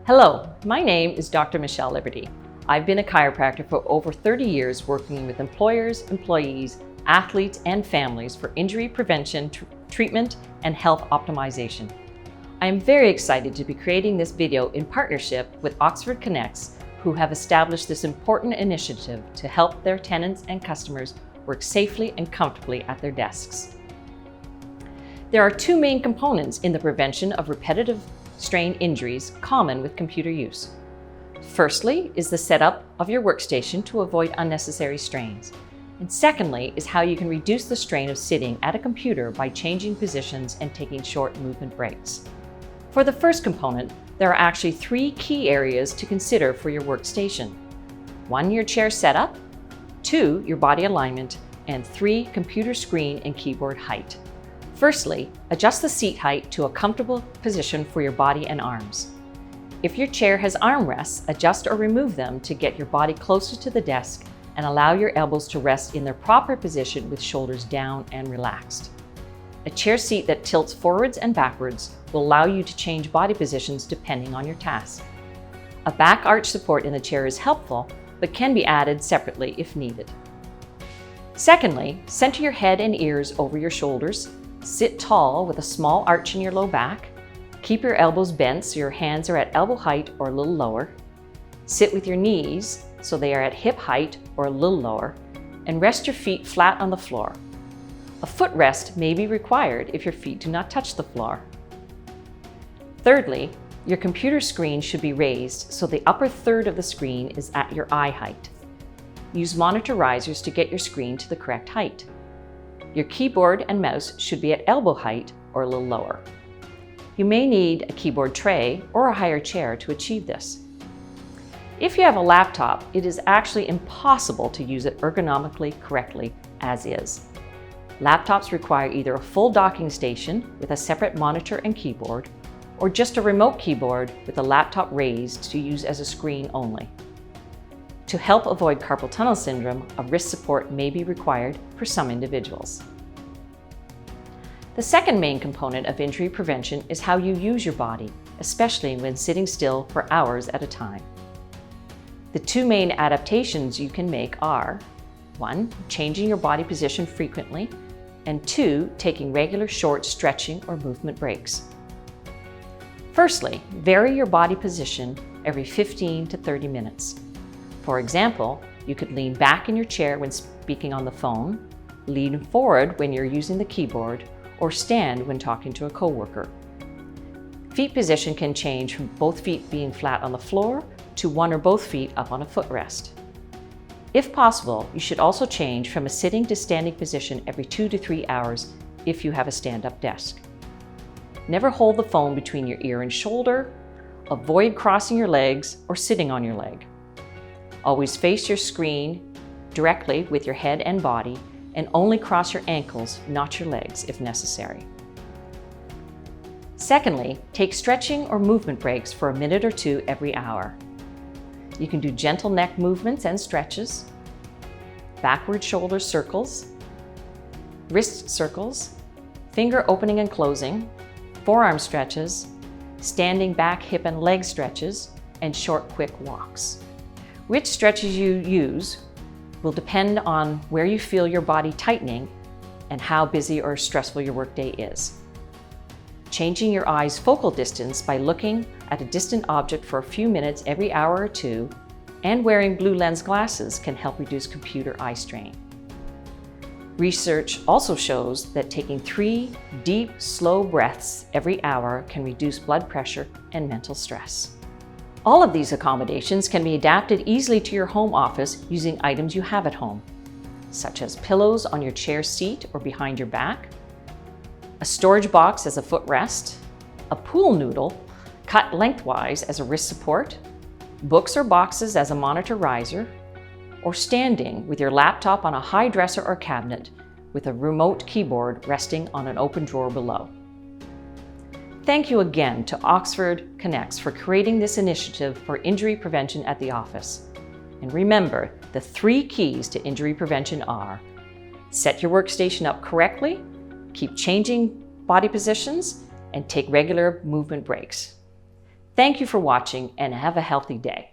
Hello, my name is Dr. Michelle Liberty. I've been a chiropractor for over 30 years working with employers, employees, athletes, and families for injury prevention, treatment, and health optimization. I am very excited to be creating this video in partnership with Oxford Connects, who have established this important initiative to help their tenants and customers work safely and comfortably at their desks. There are two main components in the prevention of repetitive strain injuries common with computer use. Firstly is the setup of your workstation to avoid unnecessary strains. And secondly is how you can reduce the strain of sitting at a computer by changing positions and taking short movement breaks. For the first component, there are actually three key areas to consider for your workstation. 1, your chair setup, 2, your body alignment, and 3, computer screen and keyboard height. Firstly, adjust the seat height to a comfortable position for your body and arms. If your chair has armrests, adjust or remove them to get your body closer to the desk and allow your elbows to rest in their proper position with shoulders down and relaxed. A chair seat that tilts forwards and backwards will allow you to change body positions depending on your task. A back arch support in the chair is helpful, but can be added separately if needed. Secondly, center your head and ears over your shoulders. Sit tall with a small arch in your low back. Keep your elbows bent so your hands are at elbow height or a little lower. Sit with your knees so they are at hip height or a little lower, and rest your feet flat on the floor. A footrest may be required if your feet do not touch the floor. Thirdly, your computer screen should be raised so the upper third of the screen is at your eye height. Use monitor risers to get your screen to the correct height. Your keyboard and mouse should be at elbow height or a little lower. You may need a keyboard tray or a higher chair to achieve this. If you have a laptop, it is actually impossible to use it ergonomically correctly as is. Laptops require either a full docking station with a separate monitor and keyboard, or just a remote keyboard with the laptop raised to use as a screen only. To help avoid carpal tunnel syndrome, a wrist support may be required for some individuals. The second main component of injury prevention is how you use your body, especially when sitting still for hours at a time. The two main adaptations you can make are 1, changing your body position frequently, and 2, taking regular short stretching or movement breaks. Firstly, vary your body position every 15 to 30 minutes. For example, you could lean back in your chair when speaking on the phone, lean forward when you're using the keyboard, or stand when talking to a coworker. Feet position can change from both feet being flat on the floor to one or both feet up on a footrest. If possible, you should also change from a sitting to standing position every 2 to 3 hours if you have a stand-up desk. Never hold the phone between your ear and shoulder. Avoid crossing your legs or sitting on your leg. Always face your screen directly with your head and body, and only cross your ankles, not your legs, if necessary. Secondly, take stretching or movement breaks for a minute or 2 every hour. You can do gentle neck movements and stretches, backward shoulder circles, wrist circles, finger opening and closing, forearm stretches, standing back hip and leg stretches, and short, quick walks. Which stretches you use will depend on where you feel your body tightening and how busy or stressful your workday is. Changing your eye's focal distance by looking at a distant object for a few minutes every hour or 2 and wearing blue lens glasses can help reduce computer eye strain. Research also shows that taking 3 deep, slow breaths every hour can reduce blood pressure and mental stress. All of these accommodations can be adapted easily to your home office using items you have at home, such as pillows on your chair seat or behind your back, a storage box as a footrest, a pool noodle cut lengthwise as a wrist support, books or boxes as a monitor riser, or standing with your laptop on a high dresser or cabinet with a remote keyboard resting on an open drawer below. Thank you again to Oxford Connects for creating this initiative for injury prevention at the office. And remember, the 3 keys to injury prevention are: set your workstation up correctly, keep changing body positions, and take regular movement breaks. Thank you for watching and have a healthy day.